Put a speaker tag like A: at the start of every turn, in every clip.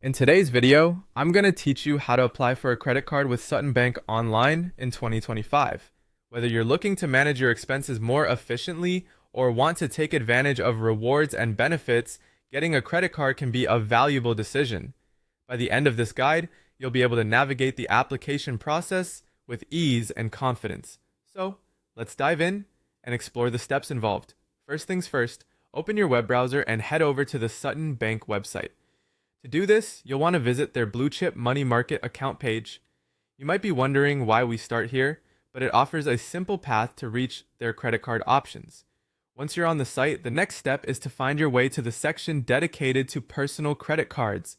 A: In today's video, I'm going to teach you how to apply for a credit card with Sutton Bank online in 2025. Whether you're looking to manage your expenses more efficiently or want to take advantage of rewards and benefits, getting a credit card can be a valuable decision. By the end of this guide, you'll be able to navigate the application process with ease and confidence. So, let's dive in and explore the steps involved. First things first, open your web browser and head over to the Sutton Bank website. To do this, you'll want to visit their Blue Chip Money Market account page. You might be wondering why we start here, but it offers a simple path to reach their credit card options. Once you're on the site, the next step is to find your way to the section dedicated to personal credit cards.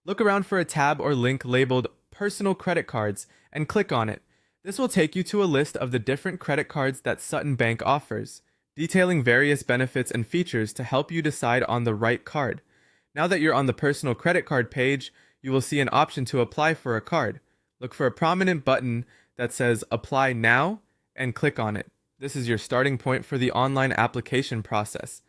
A: Look around for a tab or link labeled Personal Credit Cards and click on it. This will take you to a list of the different credit cards that Sutton Bank offers, detailing various benefits and features to help you decide on the right card. Now that you're on the personal credit card page, you will see an option to apply for a card. Look for a prominent button that says Apply Now and click on it. This is your starting point for the online application process.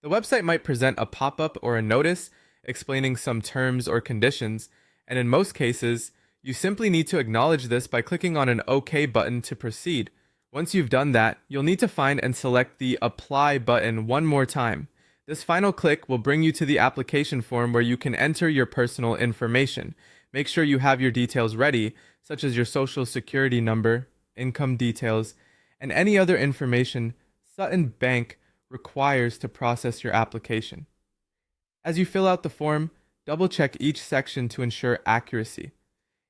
A: The website might present a pop-up or a notice explaining some terms or conditions, and in most cases, you simply need to acknowledge this by clicking on an OK button to proceed. Once you've done that, you'll need to find and select the Apply button one more time. This final click will bring you to the application form where you can enter your personal information. Make sure you have your details ready, such as your social security number, income details, and any other information Sutton Bank requires to process your application. As you fill out the form, double-check each section to ensure accuracy.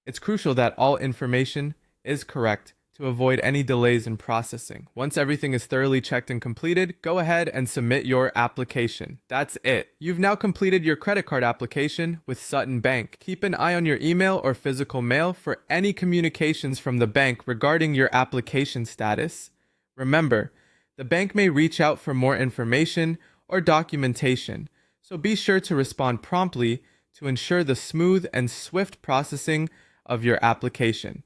A: It's crucial that all information is correct to avoid any delays in processing. Once everything is thoroughly checked and completed, go ahead and submit your application. That's it. You've now completed your credit card application with Sutton Bank. Keep an eye on your email or physical mail for any communications from the bank regarding your application status. Remember, the bank may reach out for more information or documentation, so be sure to respond promptly to ensure the smooth and swift processing of your application.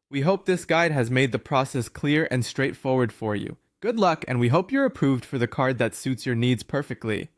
A: We hope this guide has made the process clear and straightforward for you. Good luck, and we hope you're approved for the card that suits your needs perfectly.